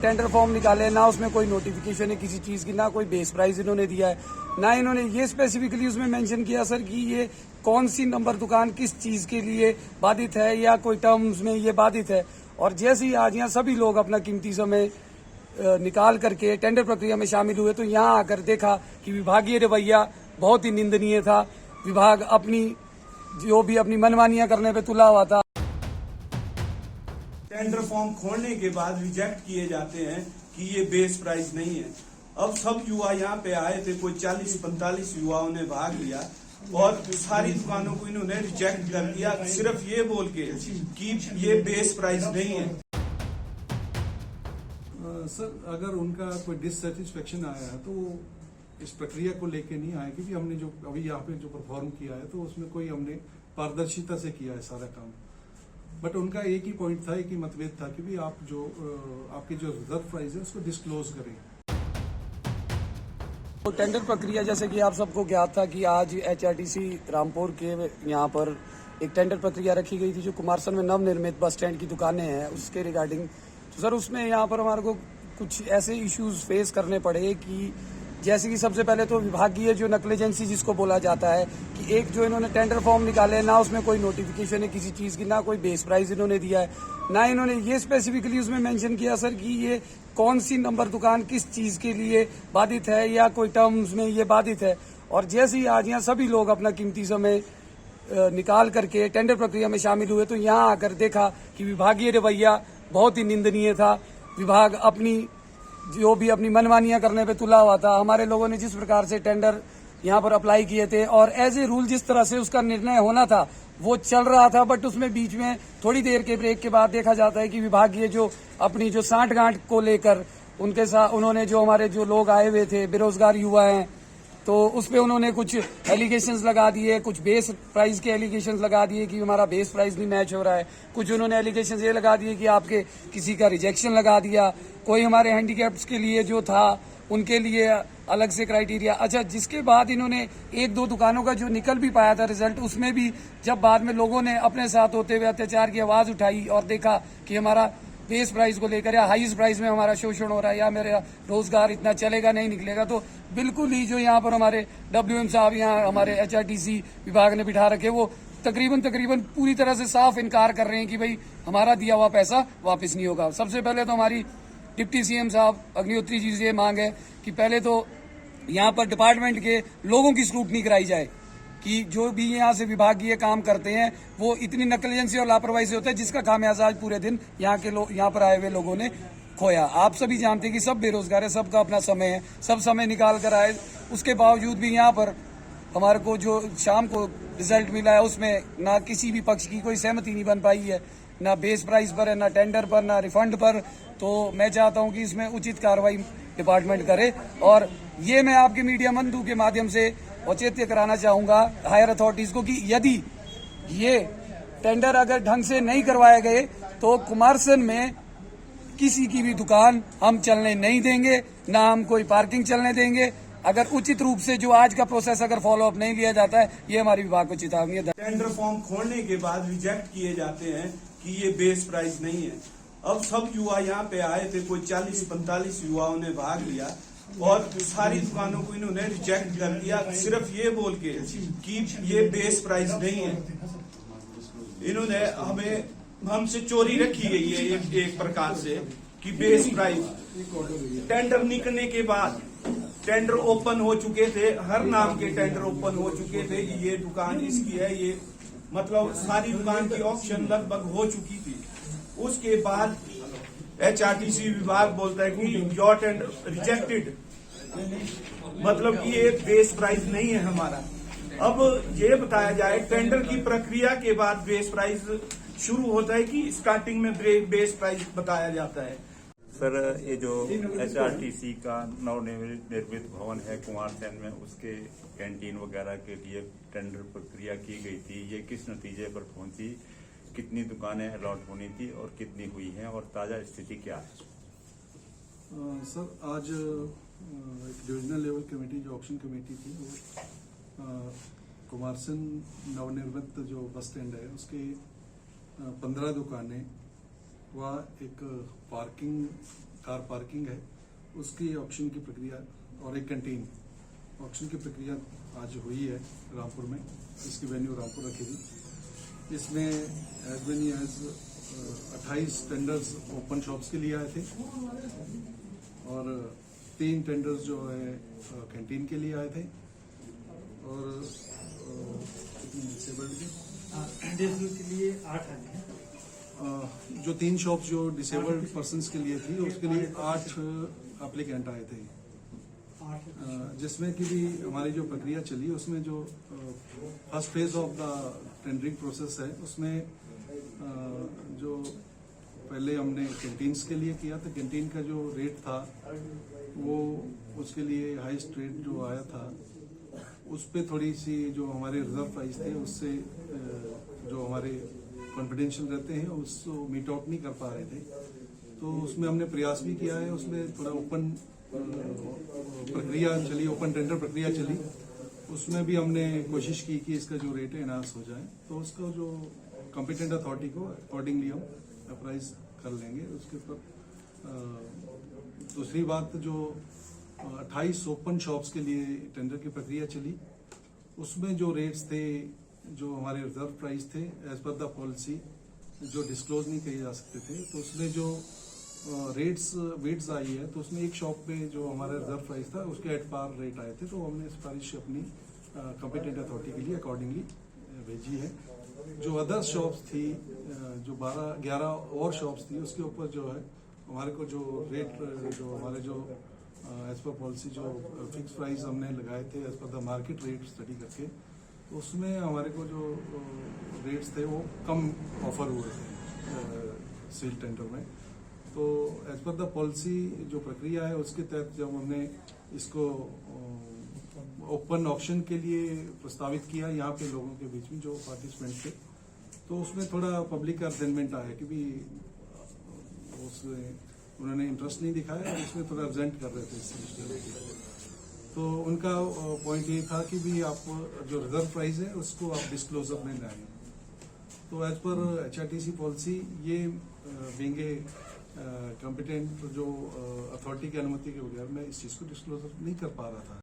Tender form निकाले ना, उसमें कोई नोटिफिकेशन है किसी चीज की, ना कोई बेस प्राइस इन्होंने दिया है, ना इन्होंने ये स्पेसिफिकली उसमें मेंशन किया सर कि ये कौन सी नंबर दुकान किस चीज के लिए बाधित है या कोई टर्म्स में ये बाधित है। और जैसे ही आज यहाँ सभी लोग अपना कीमती समय निकाल करके टेंडर प्रक्रिया में शामिल हुए तो यहाँ आकर देखा कि विभागीय रवैया बहुत ही निंदनीय था। विभाग अपनी जो भी अपनी मनमानियां करने पे तुला हुआ था। टेंडर फॉर्म खोलने के बाद रिजेक्ट किए जाते हैं कि ये बेस प्राइस नहीं है। अब सब युवा यहाँ पे आए थे, कोई 40-45 युवाओं ने भाग लिया और सारी दुकानों को इन्होंने रिजेक्ट कर दिया, सिर्फ ये बोल के कि ये बेस प्राइस नहीं है। सर, अगर उनका कोई डिससेटिस्फेक्शन आया है तो इस प्रक्रिया को लेके नहीं आया, क्योंकि हमने जो अभी यहाँ पे जो परफॉर्म किया है तो उसमें कोई हमने पारदर्शिता से किया है सारा काम। बट उनका एक ही पॉइंट था, एक ही मतभेद था कि भी आप जो आपकी जो रिजर्व प्राइस है उसको डिस्क्लोज करें। तो टेंडर प्रक्रिया जैसे कि आप सबको ज्ञात था कि आज एचआरटीसी रामपुर के यहाँ पर एक टेंडर प्रक्रिया रखी गई थी जो कुमारसन में नवनिर्मित बस स्टैंड की दुकानें हैं उसके रिगार्डिंग। तो सर उसमें यहाँ पर हमारे को कुछ ऐसे इश्यूज फेस करने पड़े कि जैसे कि सबसे पहले तो विभागीय जो नकलेजेंसी जिसको बोला जाता है कि एक जो इन्होंने टेंडर फॉर्म निकाले ना, उसमें कोई नोटिफिकेशन है किसी चीज की, ना कोई बेस प्राइस इन्होंने दिया है, ना इन्होंने ये स्पेसिफिकली उसमें मेंशन किया सर कि ये कौन सी नंबर दुकान किस चीज के लिए बाधित है या कोई टर्म्स में ये बाधित है। और जैसे ही आज यहाँ सभी लोग अपना कीमती समय निकाल करके टेंडर प्रक्रिया में शामिल हुए तो यहाँ आकर देखा कि विभागीय रवैया बहुत ही निंदनीय था। विभाग अपनी जो भी अपनी मनमानियां करने पे तुला हुआ था। हमारे लोगों ने जिस प्रकार से टेंडर यहाँ पर अप्लाई किए थे और एज ए रूल जिस तरह से उसका निर्णय होना था वो चल रहा था, बट उसमें बीच में थोड़ी देर के ब्रेक के बाद देखा जाता है कि विभागीय जो अपनी जो सांठगांठ को लेकर उनके साथ उन्होंने जो हमारे जो लोग आए हुए थे बेरोजगार युवा हैं तो उस पे उन्होंने कुछ एलिगेशंस लगा दिए, कुछ बेस प्राइस के एलिगेशंस लगा दिए कि हमारा बेस प्राइस नहीं मैच हो रहा है। कुछ उन्होंने एलिगेशंस ये लगा दिए कि आपके किसी का रिजेक्शन लगा दिया, कोई हमारे हैंडीकैप्स के लिए जो था उनके लिए अलग से क्राइटेरिया। अच्छा, जिसके बाद इन्होंने एक दो दुकानों का जो निकल भी पाया था रिजल्ट, उसमें भी जब बाद में लोगों ने अपने साथ होते हुए अत्याचार की आवाज उठाई और देखा कि हमारा बेस प्राइस को लेकर या हाईएस्ट प्राइस में हमारा शोषण हो रहा है या मेरा रोजगार इतना चलेगा नहीं निकलेगा, तो बिल्कुल ही जो यहाँ पर हमारे WM साहब यहाँ हमारे HRTC विभाग ने बिठा रखे वो तकरीबन पूरी तरह से साफ इनकार कर रहे हैं कि भाई हमारा दिया हुआ पैसा वापस नहीं होगा। सबसे पहले तो हमारी डिप्टी CM साहब अग्निहोत्री जी से मांग है कि पहले तो यहाँ पर डिपार्टमेंट के लोगों की स्क्रूटनी कराई जाए कि जो भी यहाँ से विभागीय काम करते हैं वो इतनी नकलजेंसी और लापरवाही से होता है जिसका खामियाजा आज पूरे दिन यहाँ के लोग यहाँ पर आए हुए लोगों ने खोया। आप सभी जानते हैं कि सब बेरोजगार है, सबका अपना समय है, सब समय निकाल कर आए, उसके बावजूद भी यहाँ पर हमारे को जो शाम को रिजल्ट मिला है उसमें ना किसी भी पक्ष की कोई सहमति नहीं बन पाई है, ना बेस प्राइस पर है, ना टेंडर पर, ना रिफंड पर। तो मैं चाहता हूँ कि इसमें उचित कार्रवाई डिपार्टमेंट करे और ये मैं आपके मीडिया बंधु के माध्यम से औचित्य कराना चाहूंगा हायर अथॉरिटीज को कि यदि ये टेंडर अगर ढंग से नहीं करवाए गए तो कुमारसन में किसी की भी दुकान हम चलने नहीं देंगे, ना हम कोई पार्किंग चलने देंगे अगर उचित रूप से जो आज का प्रोसेस अगर फॉलो अप नहीं लिया जाता है। ये हमारी विभाग को चेतावनी है। टेंडर फॉर्म खोलने के बाद रिजेक्ट किए जाते हैं कि ये बेस प्राइस नहीं है। अब सब युवा यहाँ पे आए थे, कोई 40-45 युवाओं ने भाग लिया और सारी दुकानों को इन्होंने रिजेक्ट कर दिया, सिर्फ ये बोल के कि ये बेस प्राइस नहीं है। इन्होंने हमसे चोरी रखी गई है एक प्रकार से कि बेस प्राइस। टेंडर निकलने के बाद टेंडर ओपन हो चुके थे, हर नाम के टेंडर ओपन हो चुके थे कि ये दुकान इसकी है, ये मतलब सारी दुकान की ऑप्शन लगभग हो चुकी थी। उसके बाद HRTC विभाग बोलता है कि योर टेंडर रिजेक्टेड, मतलब कि ये बेस प्राइस नहीं है हमारा। अब ये बताया जाए टेंडर की प्रक्रिया के बाद बेस प्राइस शुरू होता है कि स्टार्टिंग में बेस प्राइस बताया जाता है। सर, ये जो HRTC का नवनिर्मित भवन है कुमारसैन में, उसके कैंटीन वगैरह के लिए टेंडर प्रक्रिया की गई थी, ये किस नतीजे पर पहुंची, कितनी दुकानें अलॉट होनी थी और कितनी हुई हैं और ताजा स्थिति क्या है? सर, आज एक डिविजनल लेवल कमेटी जो ऑक्शन कमेटी थी वो कुमारसन नवनिर्मित जो बस स्टैंड है उसके 15 दुकानें व एक पार्किंग कार पार्किंग है उसकी ऑक्शन की प्रक्रिया और एक कैंटीन ऑक्शन की प्रक्रिया आज हुई है रामपुर में। इसकी वेन्यू रामपुर रखी थी। इसमें as many as 28 tenders open shops के लिए आए थे और 3 टेंडर्स जो है कैंटीन के लिए आए थे और डिसेबल्ड के लिए 8 आए हैं। जो 3 शॉप्स जो डिसेबल्ड पर्सन्स के लिए थी उसके लिए 8 एप्लीकेंट आए थे, जिसमें कि भी हमारी जो प्रक्रिया चली उसमें जो first phase of the tendering process है उसमें जो पहले हमने कैंटीन्स के लिए किया था। कैंटीन का जो रेट था वो उसके लिए हाईएस्ट रेट जो आया था उस पे थोड़ी सी जो हमारे रिजर्व प्राइस थे उससे जो हमारे कॉन्फिडेंशियल रहते हैं उसको मीट आउट नहीं कर पा रहे थे। तो उसमें हमने प्रयास भी किया है। उसमें थोड़ा ओपन प्रक्रिया चली, ओपन टेंडर प्रक्रिया चली। उसमें भी हमने कोशिश की कि इसका जो रेट है एनहांस हो जाए। तो उसका जो कॉम्पिटेंट अथॉरिटी को अकॉर्डिंगली हम अप्राइज कर लेंगे उसके ऊपर। दूसरी बात जो 28 ओपन शॉप्स के लिए टेंडर की प्रक्रिया चली उसमें जो रेट्स थे जो हमारे रिजर्व प्राइस थे एज पर द पॉलिसी जो डिस्क्लोज नहीं किए जा सकते थे, तो उसमें जो वेट्स आई है तो उसमें एक शॉप पे जो हमारा रिजर्व प्राइस था उसके एट पार रेट आए थे। तो हमने सिफारिश अपनी कॉम्पिटेंट अथॉरिटी के लिए अकॉर्डिंगली भेजी है। जो अदर शॉप्स थी जो 12-11 और शॉप्स थी उसके ऊपर जो है हमारे को जो रेट जो हमारे जो एज पर पॉलिसी जो फिक्स प्राइस हमने लगाए थे as per the market rate study करके, तो उसमें हमारे को जो रेट्स थे वो कम ऑफर हुए थे सेल टेंडर में। तो एज पर द पॉलिसी जो प्रक्रिया है उसके तहत जब हमने इसको ओपन ऑक्शन के लिए प्रस्तावित किया यहाँ पे लोगों के बीच में जो पार्टिसिपेंट थे, तो उसमें थोड़ा पब्लिक का रिजेंटमेंट आया कि भी उन्होंने इंटरेस्ट नहीं दिखाया और इसमें थोड़ा रिजेंट कर रहे थे इस सिस्टम। तो उनका पॉइंट ये था कि भी आप जो रिजर्व प्राइस है उसको आप डिस्क्लोजर में लाएं। तो एज पर HRTC पॉलिसी ये बेंगे कॉम्पिटेंट जो अथॉरिटी की अनुमति के बगैर मैं इस चीज़ को डिस्क्लोजर नहीं कर पा रहा था।